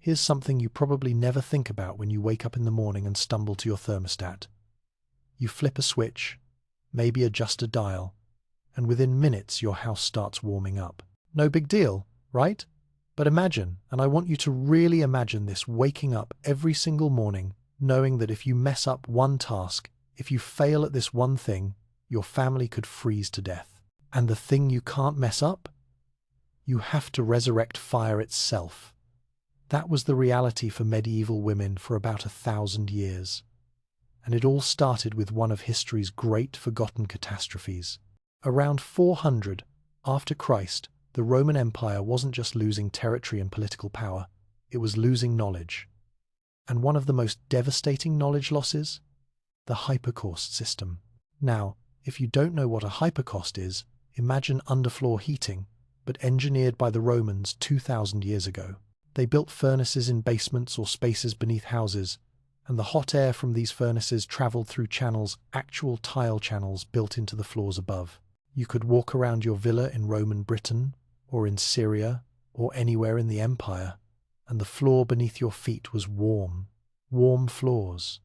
Here's something you probably never think about when you wake up in the morning and stumble to your thermostat. You flip a switch, maybe adjust a dial, and within minutes your house starts warming up. No big deal, right? But imagine, and I want you to really imagine this, waking up every single morning, knowing that if you mess up one task, if you fail at this one thing, your family could freeze to death. And the thing you can't mess up? You have to resurrect fire itself. That was the reality for medieval women for about 1,000 years. And it all started with one of history's great forgotten catastrophes. Around 400 after Christ, the Roman Empire wasn't just losing territory and political power, it was losing knowledge. And one of the most devastating knowledge losses? The hypercaust system. Now, if you don't know what a hypercaust is, imagine underfloor heating, but engineered by the Romans 2,000 years ago. They built furnaces in basements or spaces beneath houses, and the hot air from these furnaces traveled through channels, actual tile channels built into the floors above. You could walk around your villa in Roman Britain, or in Syria, or anywhere in the empire, and the floor beneath your feet was warm floors.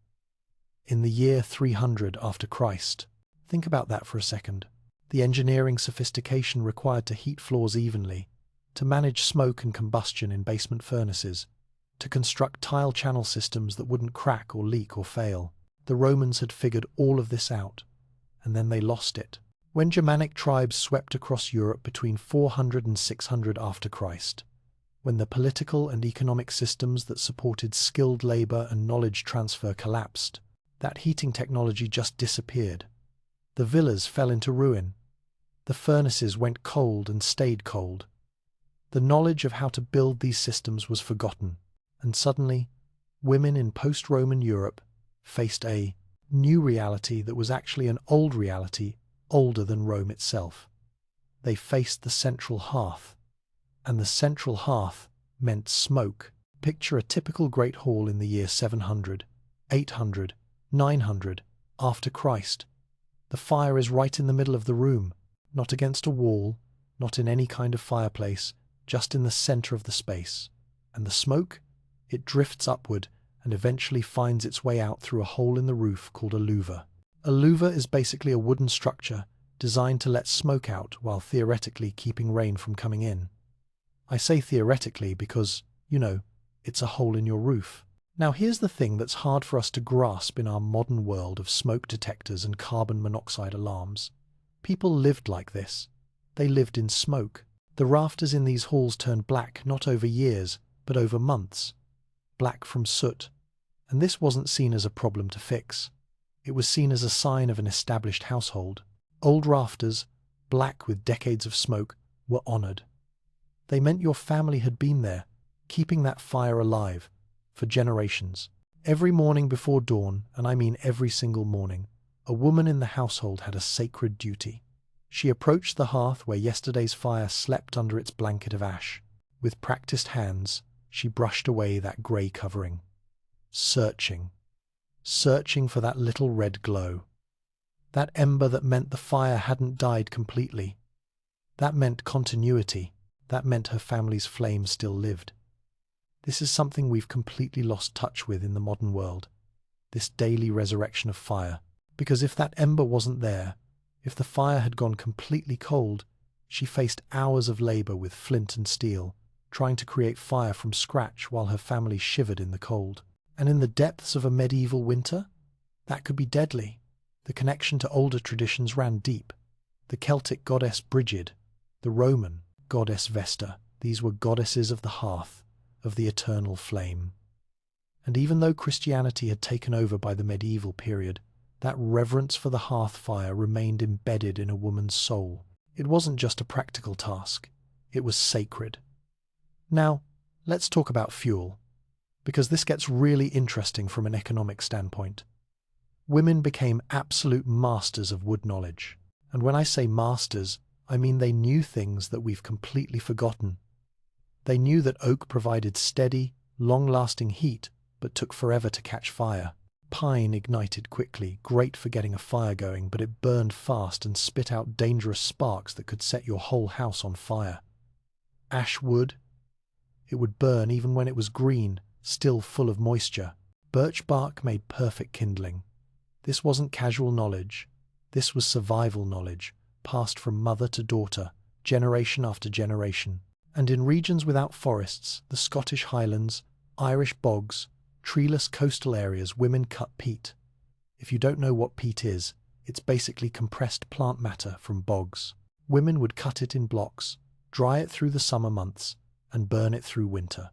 In the year 300 after Christ, think about that for a second. The engineering sophistication required to heat floors evenly, to manage smoke and combustion in basement furnaces, to construct tile channel systems that wouldn't crack or leak or fail. The Romans had figured all of this out, and then they lost it. When Germanic tribes swept across Europe between 400 and 600 after Christ, when the political and economic systems that supported skilled labor and knowledge transfer collapsed, that heating technology just disappeared. The villas fell into ruin. The furnaces went cold and stayed cold. The knowledge of how to build these systems was forgotten, and suddenly, women in post-Roman Europe faced a new reality that was actually an old reality, older than Rome itself. They faced the central hearth, and the central hearth meant smoke. Picture a typical great hall in the year 700, 800, 900 after Christ. The fire is right in the middle of the room, not against a wall, not in any kind of fireplace, just in the center of the space. And the smoke? It drifts upward and eventually finds its way out through a hole in the roof called a louver. A louver is basically a wooden structure designed to let smoke out while theoretically keeping rain from coming in. I say theoretically because, it's a hole in your roof. Now here's the thing that's hard for us to grasp in our modern world of smoke detectors and carbon monoxide alarms. People lived like this. They lived in smoke. The rafters in these halls turned black not over years, but over months. Black from soot. And this wasn't seen as a problem to fix. It was seen as a sign of an established household. Old rafters, black with decades of smoke, were honored. They meant your family had been there, keeping that fire alive, for generations. Every morning before dawn, and I mean every single morning, a woman in the household had a sacred duty. She approached the hearth where yesterday's fire slept under its blanket of ash. With practiced hands, she brushed away that grey covering. Searching for that little red glow. That ember that meant the fire hadn't died completely. That meant continuity. That meant her family's flame still lived. This is something we've completely lost touch with in the modern world, this daily resurrection of fire. Because if that ember wasn't there, if the fire had gone completely cold, she faced hours of labor with flint and steel, trying to create fire from scratch while her family shivered in the cold. And in the depths of a medieval winter, that could be deadly. The connection to older traditions ran deep. The Celtic goddess Brigid, the Roman goddess Vesta, these were goddesses of the hearth, of the eternal flame. And even though Christianity had taken over by the medieval period, that reverence for the hearth fire remained embedded in a woman's soul. It wasn't just a practical task, it was sacred. Now, let's talk about fuel, because this gets really interesting from an economic standpoint. Women became absolute masters of wood knowledge. And when I say masters, I mean they knew things that we've completely forgotten. They knew that oak provided steady, long-lasting heat, but took forever to catch fire. Pine ignited quickly, great for getting a fire going, but it burned fast and spit out dangerous sparks that could set your whole house on fire. Ash wood, It would burn even when it was green, still full of moisture. Birch bark made perfect kindling. This wasn't casual knowledge. This was survival knowledge, passed from mother to daughter, generation after generation. And in regions without forests, the Scottish Highlands, Irish bogs, treeless coastal areas, women cut peat. If you don't know what peat is, it's basically compressed plant matter from bogs. Women would cut it in blocks, dry it through the summer months, and burn it through winter.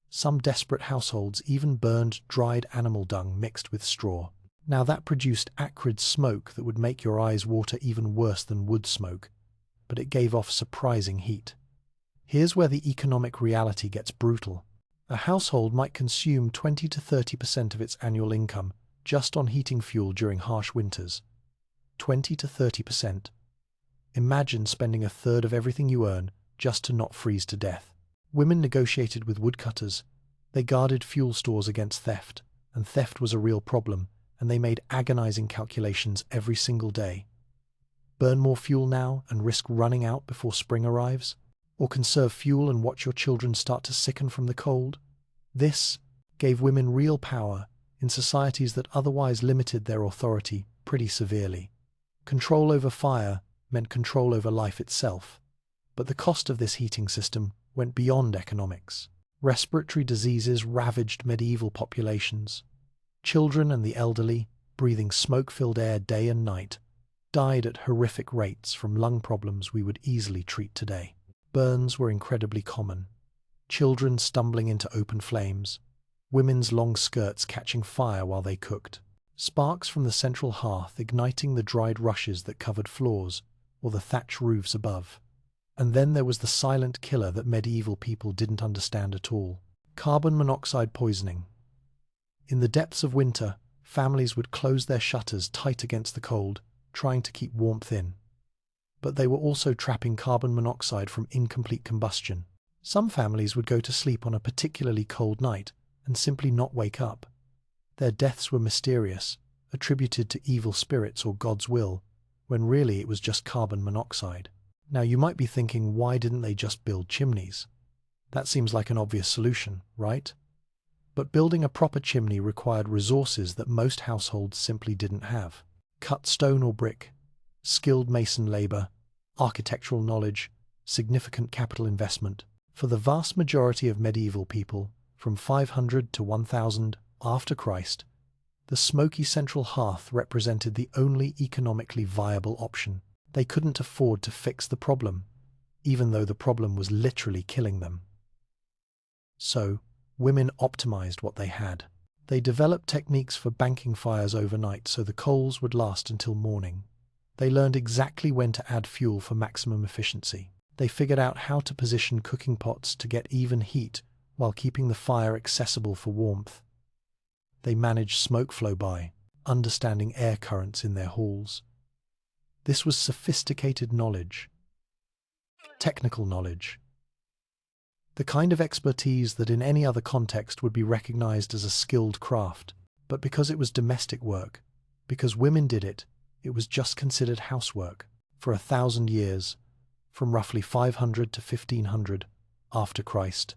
Some desperate households even burned dried animal dung mixed with straw. Now that produced acrid smoke that would make your eyes water even worse than wood smoke, but it gave off surprising heat. Here's where the economic reality gets brutal. A household might consume 20 to 30% of its annual income just on heating fuel during harsh winters. 20 to 30%. Imagine spending a third of everything you earn just to not freeze to death. Women negotiated with woodcutters. They guarded fuel stores against theft, and theft was a real problem, and they made agonizing calculations every single day. Burn more fuel now and risk running out before spring arrives? Or conserve fuel and watch your children start to sicken from the cold? This gave women real power in societies that otherwise limited their authority pretty severely. Control over fire meant control over life itself. But the cost of this heating system went beyond economics. Respiratory diseases ravaged medieval populations. Children and the elderly, breathing smoke-filled air day and night, died at horrific rates from lung problems we would easily treat today. Burns were incredibly common. Children stumbling into open flames, women's long skirts catching fire while they cooked, sparks from the central hearth igniting the dried rushes that covered floors or the thatch roofs above. And then there was the silent killer that medieval people didn't understand at all: carbon monoxide poisoning. In the depths of winter, families would close their shutters tight against the cold, trying to keep warmth in. But they were also trapping carbon monoxide from incomplete combustion. Some families would go to sleep on a particularly cold night and simply not wake up. Their deaths were mysterious, attributed to evil spirits or God's will, when really it was just carbon monoxide. Now you might be thinking, why didn't they just build chimneys? That seems like an obvious solution, right? But building a proper chimney required resources that most households simply didn't have. Cut stone or brick, skilled mason labor, architectural knowledge, significant capital investment. For the vast majority of medieval people, from 500 to 1000 after Christ, the smoky central hearth represented the only economically viable option. They couldn't afford to fix the problem, even though the problem was literally killing them. So, women optimized what they had. They developed techniques for banking fires overnight so the coals would last until morning. They learned exactly when to add fuel for maximum efficiency. They figured out how to position cooking pots to get even heat while keeping the fire accessible for warmth. They managed smoke flow by understanding air currents in their halls. This was sophisticated knowledge, technical knowledge, the kind of expertise that in any other context would be recognized as a skilled craft. But because it was domestic work, because women did it, it was just considered housework. For 1,000 years, from roughly 500 to 1500 after Christ,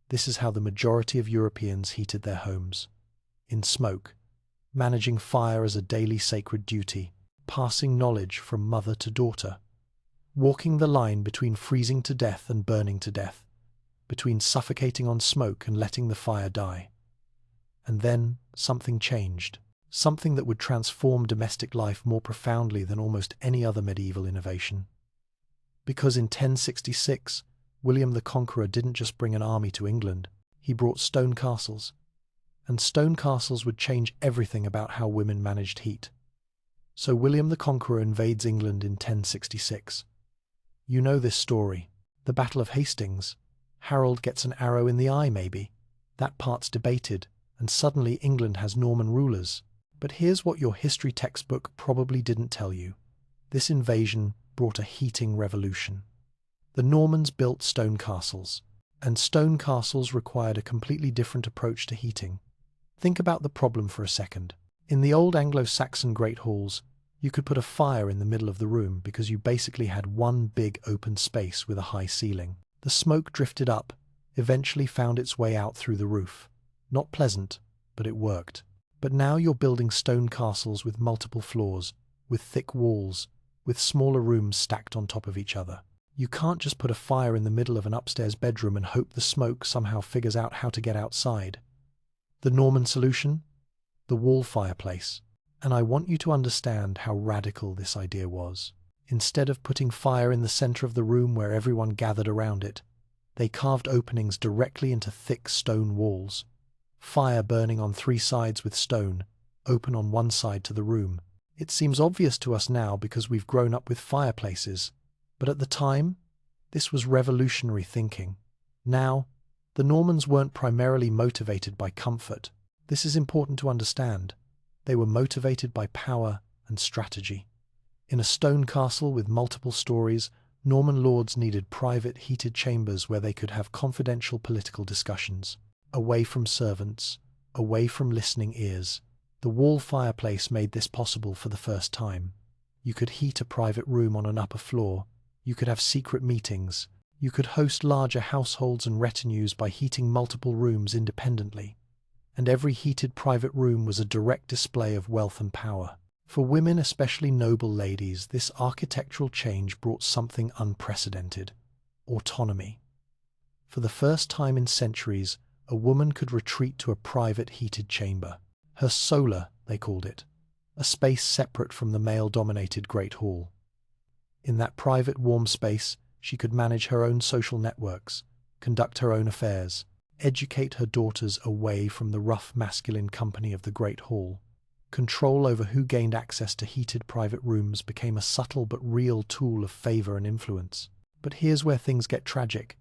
this is how the majority of Europeans heated their homes. In smoke, managing fire as a daily sacred duty, passing knowledge from mother to daughter, walking the line between freezing to death and burning to death, between suffocating on smoke and letting the fire die. And then something changed, something that would transform domestic life more profoundly than almost any other medieval innovation. Because in 1066, William the Conqueror didn't just bring an army to England, he brought stone castles. And stone castles would change everything about how women managed heat. So William the Conqueror invades England in 1066. You know this story. The Battle of Hastings. Harold gets an arrow in the eye, maybe. That part's debated, and suddenly England has Norman rulers. But here's what your history textbook probably didn't tell you. This invasion brought a heating revolution. The Normans built stone castles, and stone castles required a completely different approach to heating. Think about the problem for a second. In the old Anglo-Saxon great halls, you could put a fire in the middle of the room because you basically had one big open space with a high ceiling. The smoke drifted up, eventually found its way out through the roof. Not pleasant, but it worked. But now you're building stone castles with multiple floors, with thick walls, with smaller rooms stacked on top of each other. You can't just put a fire in the middle of an upstairs bedroom and hope the smoke somehow figures out how to get outside. The Norman solution? The wall fireplace. And I want you to understand how radical this idea was. Instead of putting fire in the center of the room where everyone gathered around it, they carved openings directly into thick stone walls. Fire burning on 3 sides with stone, open on one side to the room. It seems obvious to us now because we've grown up with fireplaces, but at the time, this was revolutionary thinking. Now, the Normans weren't primarily motivated by comfort. This is important to understand. They were motivated by power and strategy. In a stone castle with multiple stories, Norman lords needed private, heated chambers where they could have confidential political discussions, away from servants, away from listening ears. The wall fireplace made this possible for the first time. You could heat a private room on an upper floor. You could have secret meetings. You could host larger households and retinues by heating multiple rooms independently. And every heated private room was a direct display of wealth and power. For women, especially noble ladies, this architectural change brought something unprecedented: autonomy. For the first time in centuries, a woman could retreat to a private heated chamber. Her sola, they called it, a space separate from the male-dominated Great Hall. In that private, warm space, she could manage her own social networks, conduct her own affairs, educate her daughters away from the rough masculine company of the Great Hall. Control over who gained access to heated private rooms became a subtle but real tool of favor and influence. But here's where things get tragic.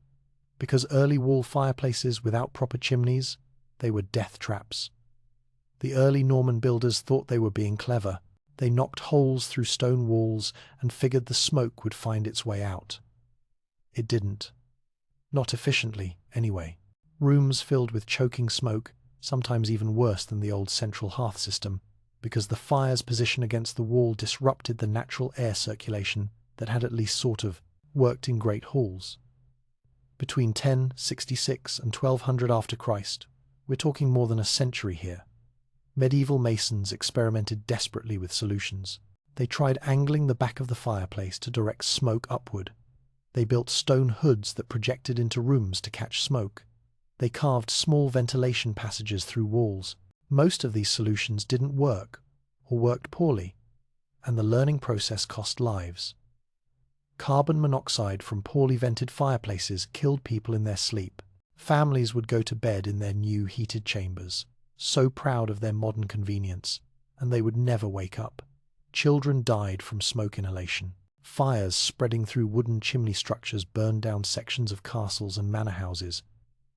Because early wall fireplaces without proper chimneys, they were death traps. The early Norman builders thought they were being clever. They knocked holes through stone walls and figured the smoke would find its way out. It didn't. Not efficiently, anyway. Rooms filled with choking smoke, sometimes even worse than the old central hearth system, because the fire's position against the wall disrupted the natural air circulation that had at least sort of worked in great halls. Between 1066 and 1200 after Christ, we're talking more than a century here, medieval masons experimented desperately with solutions. They tried angling the back of the fireplace to direct smoke upward. They built stone hoods that projected into rooms to catch smoke. They carved small ventilation passages through walls. Most of these solutions didn't work, or worked poorly, and the learning process cost lives. Carbon monoxide from poorly vented fireplaces killed people in their sleep. Families would go to bed in their new heated chambers, so proud of their modern convenience, and they would never wake up. Children died from smoke inhalation. Fires spreading through wooden chimney structures burned down sections of castles and manor houses.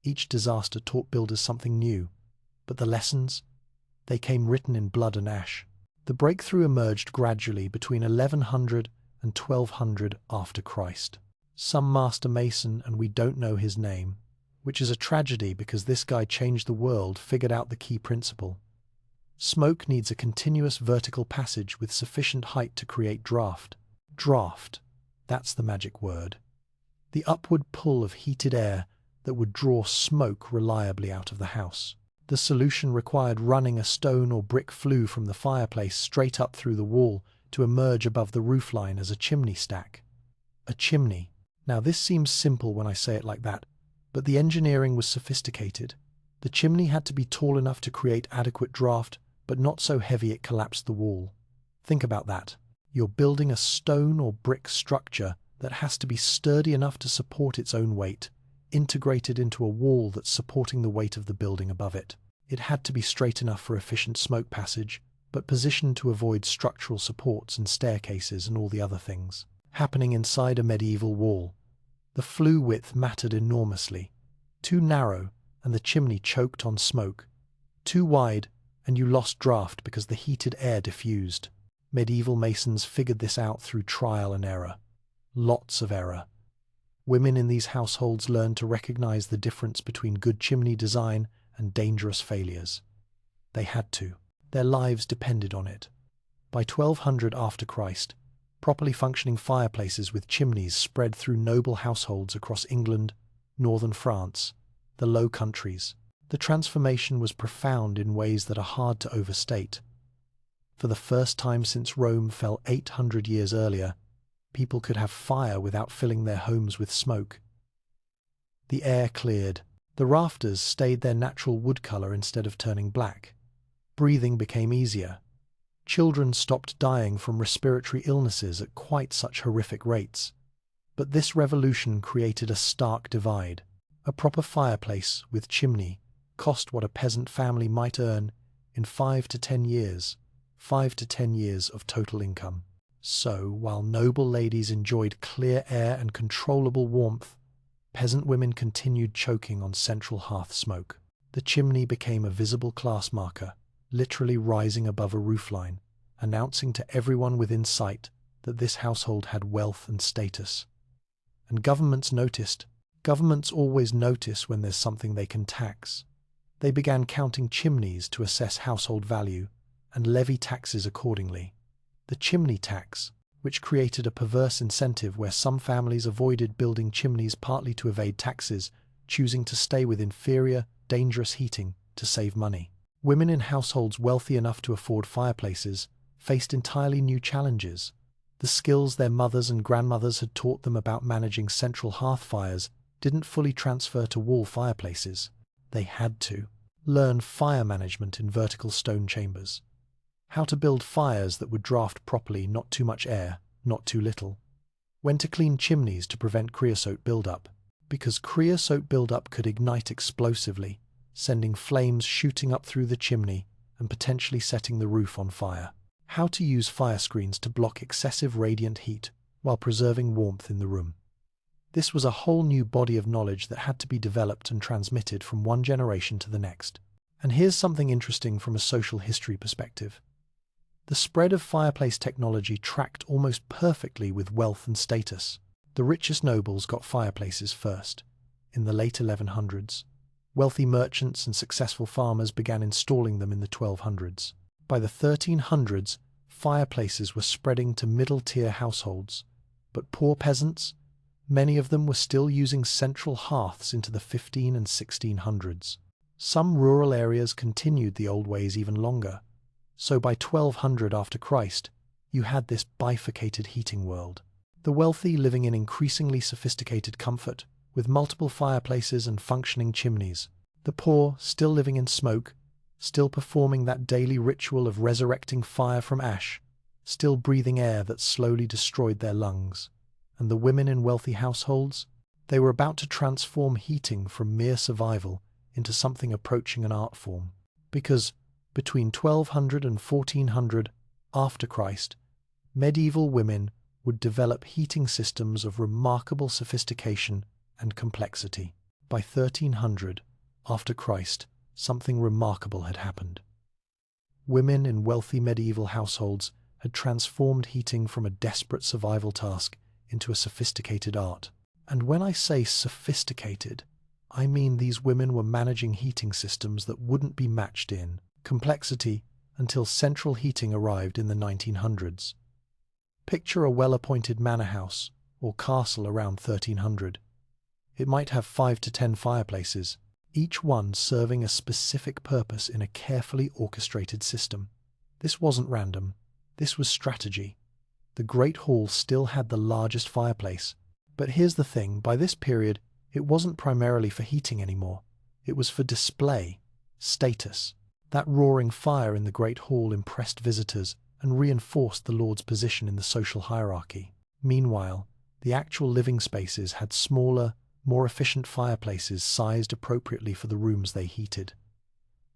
Each disaster taught builders something new, but the lessons? They came written in blood and ash. The breakthrough emerged gradually between 1100 and 1200 after Christ. Some master mason, and we don't know his name, which is a tragedy because this guy changed the world, figured out the key principle. Smoke needs a continuous vertical passage with sufficient height to create draft. Draft, that's the magic word. The upward pull of heated air that would draw smoke reliably out of the house. The solution required running a stone or brick flue from the fireplace straight up through the wall to emerge above the roofline as a chimney stack. A chimney. Now this seems simple when I say it like that, but the engineering was sophisticated. The chimney had to be tall enough to create adequate draft, but not so heavy it collapsed the wall. Think about that. You're building a stone or brick structure that has to be sturdy enough to support its own weight, integrated into a wall that's supporting the weight of the building above it. It had to be straight enough for efficient smoke passage, but positioned to avoid structural supports and staircases and all the other things happening inside a medieval wall. The flue width mattered enormously. Too narrow, and the chimney choked on smoke. Too wide, and you lost draft because the heated air diffused. Medieval masons figured this out through trial and error. Lots of error. Women in these households learned to recognize the difference between good chimney design and dangerous failures. They had to. Their lives depended on it. By 1200 after Christ, properly functioning fireplaces with chimneys spread through noble households across England, northern France, the Low Countries. The transformation was profound in ways that are hard to overstate. For the first time since Rome fell 800 years earlier, people could have fire without filling their homes with smoke. The air cleared. The rafters stayed their natural wood color instead of turning black. Breathing became easier. Children stopped dying from respiratory illnesses at quite such horrific rates. But this revolution created a stark divide. A proper fireplace with chimney cost what a peasant family might earn in 5 to 10 years. 5 to 10 years of total income. So, while noble ladies enjoyed clear air and controllable warmth, peasant women continued choking on central hearth smoke. The chimney became a visible class marker, literally rising above a roofline, announcing to everyone within sight that this household had wealth and status. And governments noticed. Governments always notice when there's something they can tax. They began counting chimneys to assess household value and levy taxes accordingly. The chimney tax, which created a perverse incentive where some families avoided building chimneys partly to evade taxes, choosing to stay with inferior, dangerous heating to save money. Women in households wealthy enough to afford fireplaces faced entirely new challenges. The skills their mothers and grandmothers had taught them about managing central hearth fires didn't fully transfer to wall fireplaces. They had to learn fire management in vertical stone chambers. How to build fires that would draft properly, not too much air, not too little. When to clean chimneys to prevent creosote buildup, because creosote buildup could ignite explosively, sending flames shooting up through the chimney and potentially setting the roof on fire. How to use fire screens to block excessive radiant heat while preserving warmth in the room. This was a whole new body of knowledge that had to be developed and transmitted from one generation to the next. And here's something interesting from a social history perspective. The spread of fireplace technology tracked almost perfectly with wealth and status. The richest nobles got fireplaces first, in the late 1100s. Wealthy merchants and successful farmers began installing them in the 1200s. By the 1300s, fireplaces were spreading to middle-tier households, but poor peasants, many of them were still using central hearths into the 15 and 1600s. Some rural areas continued the old ways even longer. So by 1200 after Christ, you had this bifurcated heating world. The wealthy living in increasingly sophisticated comfort, with multiple fireplaces and functioning chimneys. The poor still living in smoke, still performing that daily ritual of resurrecting fire from ash, still breathing air that slowly destroyed their lungs. And the women in wealthy households, they were about to transform heating from mere survival into something approaching an art form. Because between 1200 and 1400 after Christ, medieval women would develop heating systems of remarkable sophistication and complexity. By 1300 after Christ, something remarkable had happened. Women in wealthy medieval households had transformed heating from a desperate survival task into a sophisticated art. And when I say sophisticated, I mean these women were managing heating systems that wouldn't be matched in complexity until central heating arrived in the 1900s. Picture a well-appointed manor house or castle around 1300. It might have 5 to 10 fireplaces, each one serving a specific purpose in a carefully orchestrated system. This wasn't random. This was strategy. The Great Hall still had the largest fireplace. But here's the thing, by this period, it wasn't primarily for heating anymore. It was for display, status. That roaring fire in the Great Hall impressed visitors and reinforced the Lord's position in the social hierarchy. Meanwhile, the actual living spaces had smaller, more efficient fireplaces sized appropriately for the rooms they heated.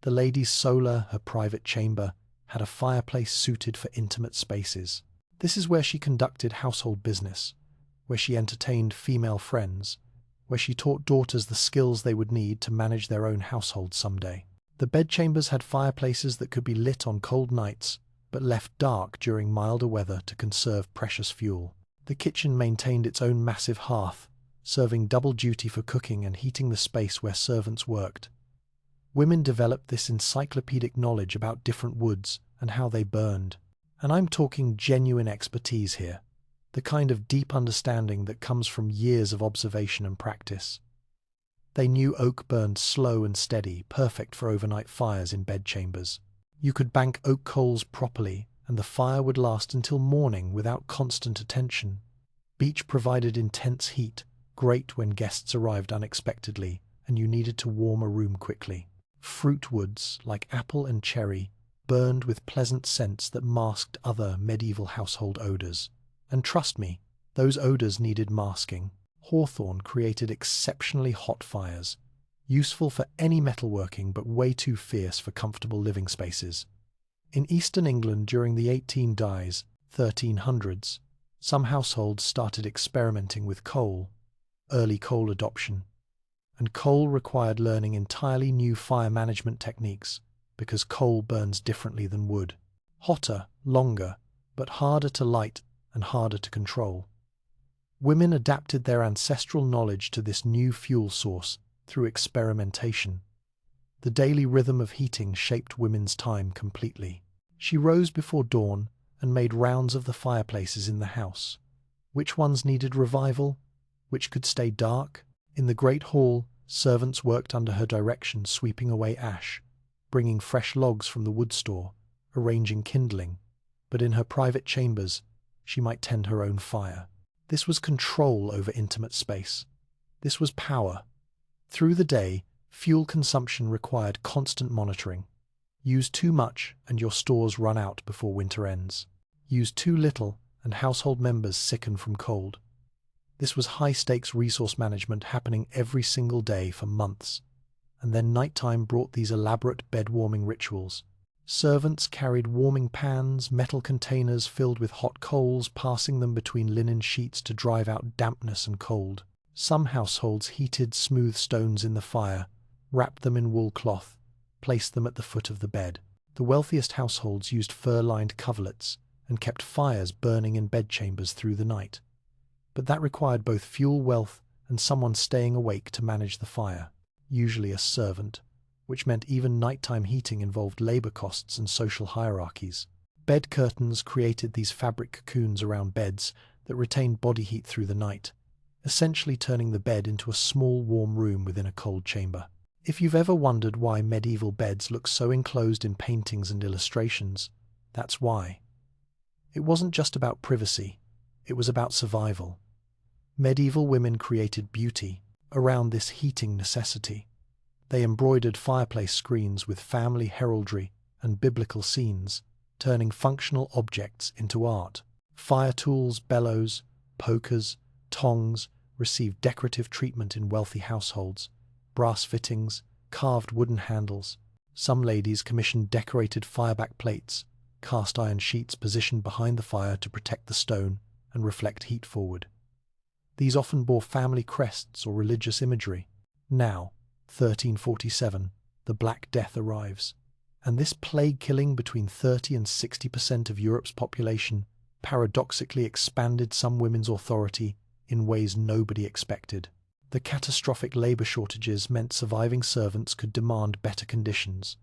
The lady's solar, her private chamber, had a fireplace suited for intimate spaces. This is where she conducted household business, where she entertained female friends, where she taught daughters the skills they would need to manage their own household someday. The bedchambers had fireplaces that could be lit on cold nights, but left dark during milder weather to conserve precious fuel. The kitchen maintained its own massive hearth, serving double duty for cooking and heating the space where servants worked. Women developed this encyclopedic knowledge about different woods and how they burned. And I'm talking genuine expertise here, the kind of deep understanding that comes from years of observation and practice. They knew oak burned slow and steady, perfect for overnight fires in bedchambers. You could bank oak coals properly, and the fire would last until morning without constant attention. Beech provided intense heat, great when guests arrived unexpectedly and you needed to warm a room quickly. Fruit woods, like apple and cherry, burned with pleasant scents that masked other medieval household odors. And trust me, those odors needed masking. Hawthorn created exceptionally hot fires, useful for any metalworking but way too fierce for comfortable living spaces. In eastern England during the 1300s, some households started experimenting with coal, early coal adoption, and coal required learning entirely new fire management techniques because coal burns differently than wood. Hotter, longer, but harder to light and harder to control. Women adapted their ancestral knowledge to this new fuel source through experimentation. The daily rhythm of heating shaped women's time completely. She rose before dawn and made rounds of the fireplaces in the house. Which ones needed revival? Which could stay dark? In the great hall, servants worked under her direction, sweeping away ash, bringing fresh logs from the wood store, arranging kindling. But in her private chambers, she might tend her own fire. This was control over intimate space. This was power. Through the day, fuel consumption required constant monitoring. Use too much and your stores run out before winter ends. Use too little and household members sicken from cold. This was high-stakes resource management happening every single day for months. And then nighttime brought these elaborate bed-warming rituals. Servants carried warming pans, metal containers filled with hot coals, passing them between linen sheets to drive out dampness and cold. Some households heated smooth stones in the fire, wrapped them in wool cloth, placed them at the foot of the bed. The wealthiest households used fur-lined coverlets and kept fires burning in bedchambers through the night. But that required both fuel wealth and someone staying awake to manage the fire, usually a servant, which meant even nighttime heating involved labor costs and social hierarchies. Bed curtains created these fabric cocoons around beds that retained body heat through the night, essentially turning the bed into a small warm room within a cold chamber. If you've ever wondered why medieval beds look so enclosed in paintings and illustrations, that's why. It wasn't just about privacy, it was about survival. Medieval women created beauty around this heating necessity. They embroidered fireplace screens with family heraldry and biblical scenes, turning functional objects into art. Fire tools, bellows, pokers, tongs received decorative treatment in wealthy households. Brass fittings, carved wooden handles. Some ladies commissioned decorated fireback plates, cast iron sheets positioned behind the fire to protect the stone and reflect heat forward. These often bore family crests or religious imagery. Now, 1347, the Black Death arrives, and this plague killing between 30 and 60% of Europe's population paradoxically expanded some women's authority in ways nobody expected. The catastrophic labor shortages meant surviving servants could demand better conditions,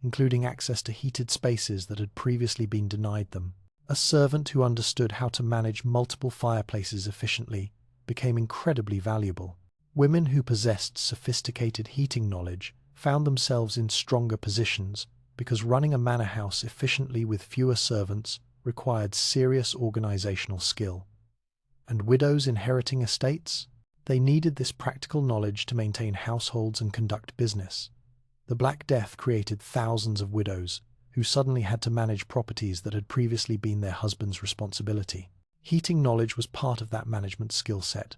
including access to heated spaces that had previously been denied them. A servant who understood how to manage multiple fireplaces efficiently became incredibly valuable. Women who possessed sophisticated heating knowledge found themselves in stronger positions because running a manor house efficiently with fewer servants required serious organizational skill. And widows inheriting estates? They needed this practical knowledge to maintain households and conduct business. The Black Death created thousands of widows who suddenly had to manage properties that had previously been their husband's responsibility. Heating knowledge was part of that management skill set.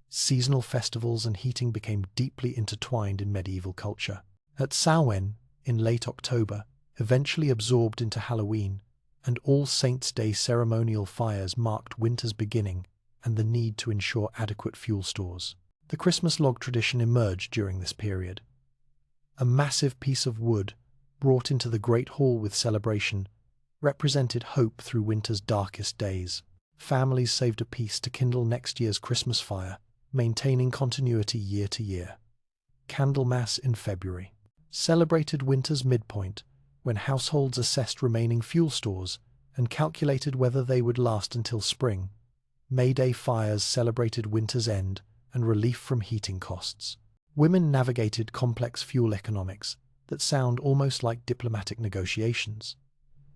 Seasonal festivals and heating became deeply intertwined in medieval culture. At Samhain, in late October, eventually absorbed into Halloween, and All Saints' Day ceremonial fires marked winter's beginning and the need to ensure adequate fuel stores. The Christmas log tradition emerged during this period. A massive piece of wood, brought into the Great Hall with celebration, represented hope through winter's darkest days. Families saved a piece to kindle next year's Christmas fire, maintaining continuity year to year. Candlemas in February celebrated winter's midpoint, when households assessed remaining fuel stores and calculated whether they would last until spring. May Day fires celebrated winter's end and relief from heating costs. Women navigated complex fuel economics that sound almost like diplomatic negotiations.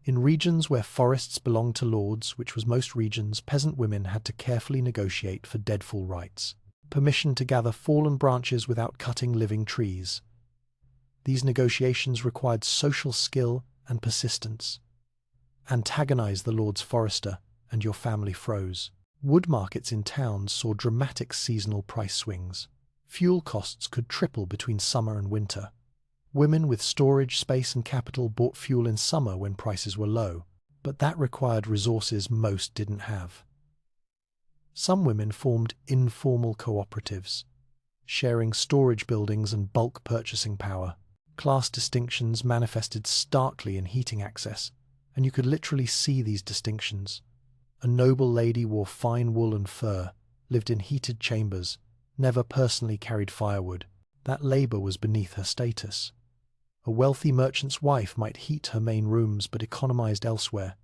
In regions where forests belonged to lords, which was most regions, peasant women had to carefully negotiate for deadfall rights, permission to gather fallen branches without cutting living trees. These negotiations required social skill and persistence. Antagonize the lord's forester, and your family froze. Wood markets in towns saw dramatic seasonal price swings. Fuel costs could triple between summer and winter. Women with storage space and capital bought fuel in summer when prices were low, but that required resources most didn't have. Some women formed informal cooperatives, sharing storage buildings and bulk purchasing power. Class distinctions manifested starkly in heating access, and you could literally see these distinctions. A noble lady wore fine wool and fur, lived in heated chambers, never personally carried firewood. That labor was beneath her status. A wealthy merchant's wife might heat her main rooms but economized elsewhere.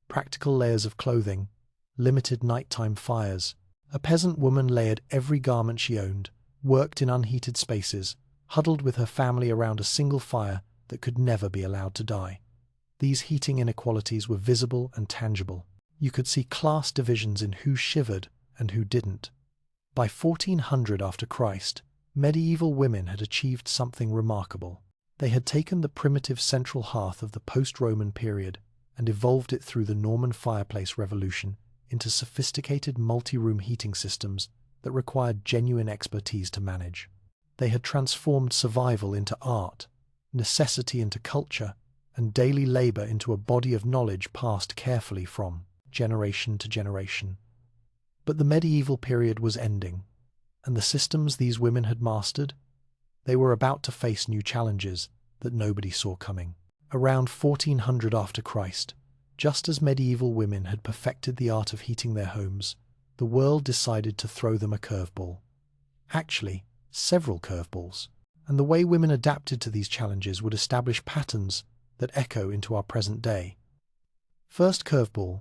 Practical layers of clothing, limited nighttime fires. A peasant woman layered every garment she owned, worked in unheated spaces, huddled with her family around a single fire that could never be allowed to die. These heating inequalities were visible and tangible. You could see class divisions in who shivered and who didn't. By 1400 after Christ, medieval women had achieved something remarkable. They had taken the primitive central hearth of the post-Roman period and evolved it through the Norman fireplace revolution into sophisticated multi-room heating systems that required genuine expertise to manage. They had transformed survival into art, necessity into culture, and daily labor into a body of knowledge passed carefully from generation to generation. But the medieval period was ending, and the systems these women had mastered, they were about to face new challenges that nobody saw coming. Around 1400 after Christ, just as medieval women had perfected the art of heating their homes, the world decided to throw them a curveball. Actually, several curveballs. And the way women adapted to these challenges would establish patterns that echo into our present day. First curveball,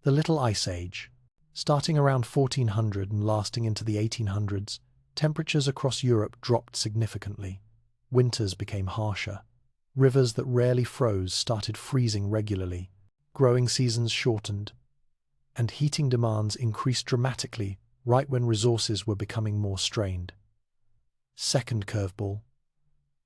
the Little Ice Age. Starting around 1400 and lasting into the 1800s, temperatures across Europe dropped significantly. Winters became harsher. Rivers that rarely froze started freezing regularly. Growing seasons shortened. And heating demands increased dramatically right when resources were becoming more strained. Second curveball,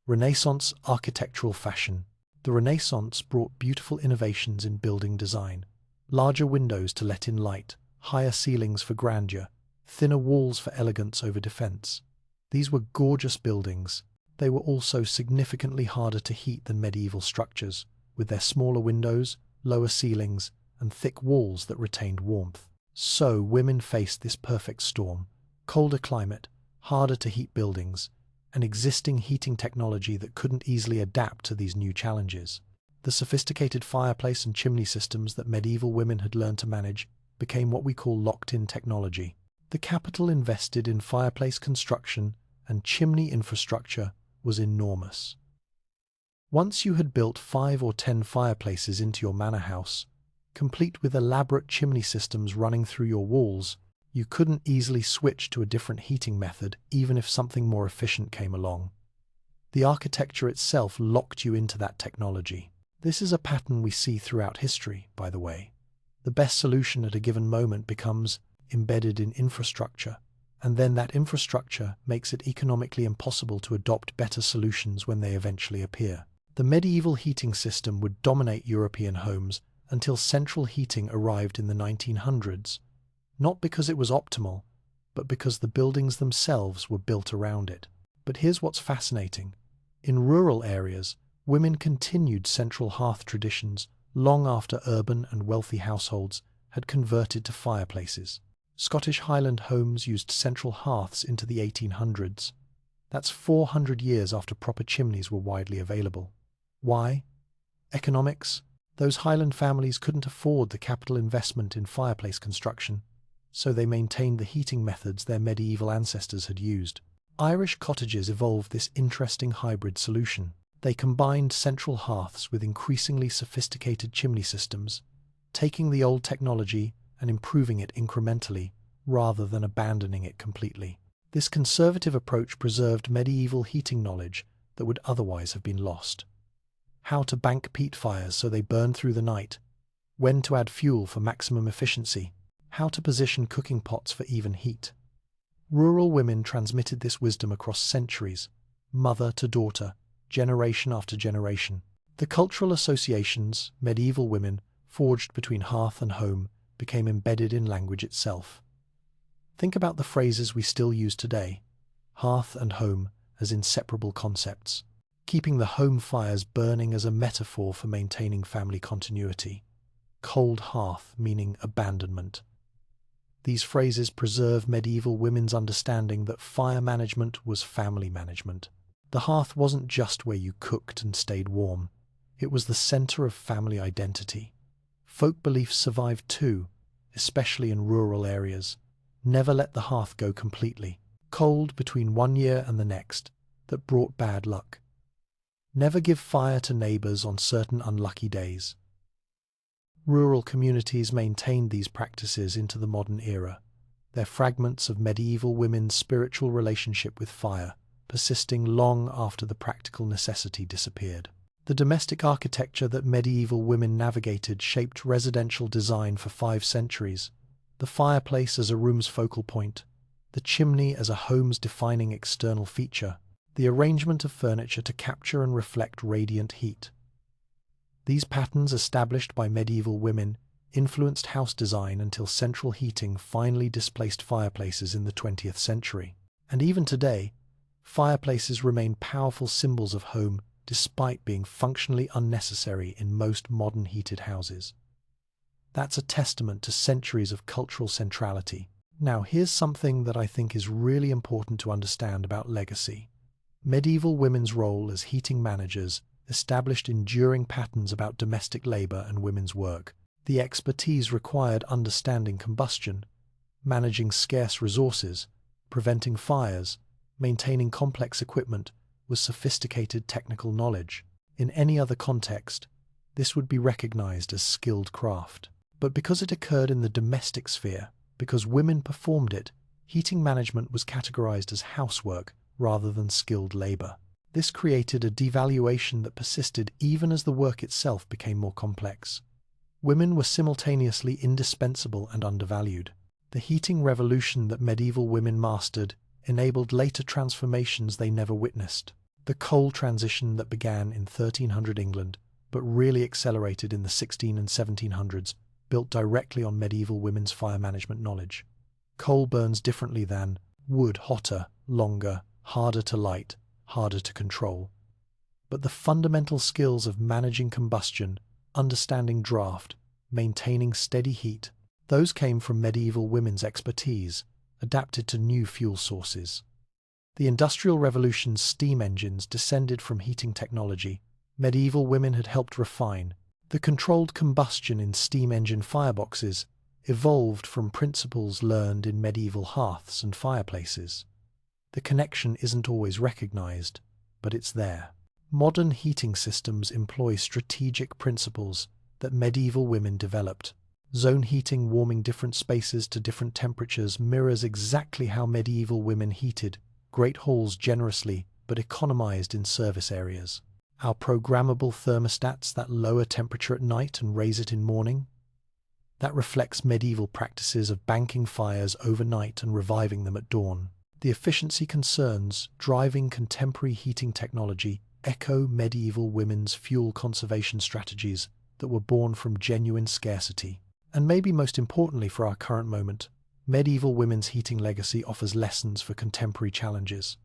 Renaissance architectural fashion. The Renaissance brought beautiful innovations in building design. Larger windows to let in light, higher ceilings for grandeur, thinner walls for elegance over defense. These were gorgeous buildings. They were also significantly harder to heat than medieval structures, with their smaller windows, lower ceilings, and thick walls that retained warmth. So women faced this perfect storm: colder climate, harder to heat buildings, and existing heating technology that couldn't easily adapt to these new challenges. The sophisticated fireplace and chimney systems that medieval women had learned to manage became what we call locked-in technology. The capital invested in fireplace construction and chimney infrastructure was enormous. Once you had built 5 or 10 fireplaces into your manor house, complete with elaborate chimney systems running through your walls, you couldn't easily switch to a different heating method even if something more efficient came along. The architecture itself locked you into that technology. This is a pattern we see throughout history, by the way. The best solution at a given moment becomes embedded in infrastructure, and then that infrastructure makes it economically impossible to adopt better solutions when they eventually appear. The medieval heating system would dominate European homes until central heating arrived in the 1900s, not because it was optimal, but because the buildings themselves were built around it. But here's what's fascinating. In rural areas, women continued central hearth traditions long after urban and wealthy households had converted to fireplaces. Scottish Highland homes used central hearths into the 1800s. That's 400 years after proper chimneys were widely available. Why? Economics. Those Highland families couldn't afford the capital investment in fireplace construction, so they maintained the heating methods their medieval ancestors had used. Irish cottages evolved this interesting hybrid solution. They combined central hearths with increasingly sophisticated chimney systems, taking the old technology and improving it incrementally rather than abandoning it completely. This conservative approach preserved medieval heating knowledge that would otherwise have been lost. How to bank peat fires so they burn through the night, when to add fuel for maximum efficiency, how to position cooking pots for even heat. Rural women transmitted this wisdom across centuries, mother to daughter, generation after generation. The cultural associations medieval women forged between hearth and home became embedded in language itself. Think about the phrases we still use today, hearth and home as inseparable concepts, keeping the home fires burning as a metaphor for maintaining family continuity, cold hearth meaning abandonment. These phrases preserve medieval women's understanding that fire management was family management. The hearth wasn't just where you cooked and stayed warm, it was the center of family identity. Folk beliefs survived too, especially in rural areas. Never let the hearth go completely. Cold between one year and the next, that brought bad luck. Never give fire to neighbors on certain unlucky days. Rural communities maintained these practices into the modern era. They're fragments of medieval women's spiritual relationship with fire, persisting long after the practical necessity disappeared. The domestic architecture that medieval women navigated shaped residential design for 5 centuries. The fireplace as a room's focal point, the chimney as a home's defining external feature, the arrangement of furniture to capture and reflect radiant heat. These patterns established by medieval women influenced house design until central heating finally displaced fireplaces in the 20th century. And even today, fireplaces remain powerful symbols of home despite being functionally unnecessary in most modern heated houses. That's a testament to centuries of cultural centrality. Now, here's something that I think is really important to understand about legacy. Medieval women's role as heating managers established enduring patterns about domestic labor and women's work. The expertise required understanding combustion, managing scarce resources, preventing fires, maintaining complex equipment was sophisticated technical knowledge. In any other context, this would be recognized as skilled craft. But because it occurred in the domestic sphere, because women performed it, heating management was categorized as housework rather than skilled labor. This created a devaluation that persisted even as the work itself became more complex. Women were simultaneously indispensable and undervalued. The heating revolution that medieval women mastered enabled later transformations they never witnessed. The coal transition that began in 1300 England, but really accelerated in the 16 and 1700s, built directly on medieval women's fire management knowledge. Coal burns differently than wood, hotter, longer, harder to light, harder to control. But the fundamental skills of managing combustion, understanding draft, maintaining steady heat, those came from medieval women's expertise, adapted to new fuel sources. The Industrial Revolution's steam engines descended from heating technology medieval women had helped refine. The controlled combustion in steam engine fireboxes evolved from principles learned in medieval hearths and fireplaces. The connection isn't always recognized, but it's there. Modern heating systems employ strategic principles that medieval women developed. Zone heating, warming different spaces to different temperatures, mirrors exactly how medieval women heated great halls generously but economized in service areas. Our programmable thermostats that lower temperature at night and raise it in morning, that reflects medieval practices of banking fires overnight and reviving them at dawn. The efficiency concerns driving contemporary heating technology echo medieval women's fuel conservation strategies that were born from genuine scarcity. And maybe most importantly for our current moment, medieval women's heating legacy offers lessons for contemporary challenges.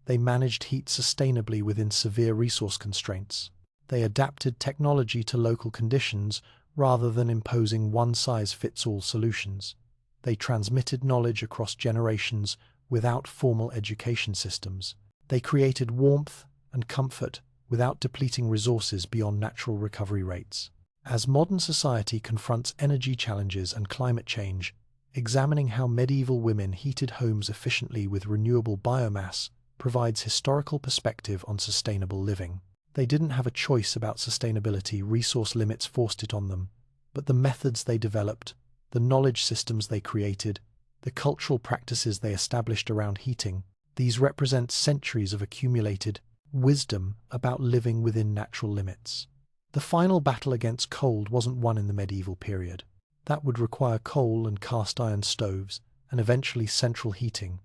They managed heat sustainably within severe resource constraints. They adapted technology to local conditions rather than imposing one-size-fits-all solutions. They transmitted knowledge across generations without formal education systems. They created warmth and comfort without depleting resources beyond natural recovery rates. As modern society confronts energy challenges and climate change, examining how medieval women heated homes efficiently with renewable biomass provides historical perspective on sustainable living. They didn't have a choice about sustainability, resource limits forced it on them, but the methods they developed, the knowledge systems they created, the cultural practices they established around heating, these represent centuries of accumulated wisdom about living within natural limits. The final battle against cold wasn't won in the medieval period. That would require coal and cast iron stoves, and eventually central heating,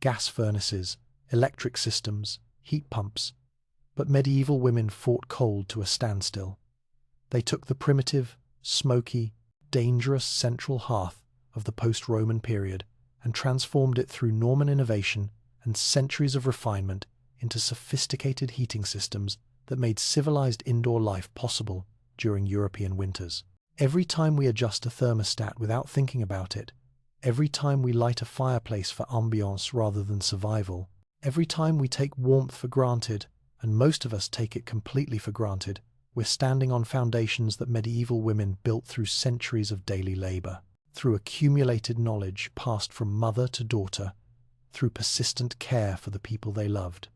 gas furnaces, electric systems, heat pumps. But medieval women fought cold to a standstill. They took the primitive, smoky, dangerous central hearth of the post-Roman period and transformed it through Norman innovation and centuries of refinement into sophisticated heating systems that made civilized indoor life possible during European winters. Every time we adjust a thermostat without thinking about it, every time we light a fireplace for ambiance rather than survival, every time we take warmth for granted, and most of us take it completely for granted, we're standing on foundations that medieval women built through centuries of daily labor, through accumulated knowledge passed from mother to daughter, through persistent care for the people they loved.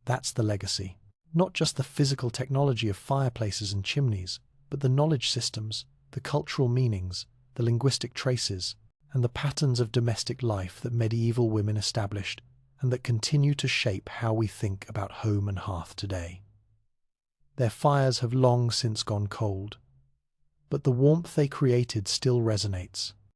That's the legacy. Not just the physical technology of fireplaces and chimneys, but the knowledge systems, the cultural meanings, the linguistic traces, and the patterns of domestic life that medieval women established and that continue to shape how we think about home and hearth today. Their fires have long since gone cold, but the warmth they created still resonates.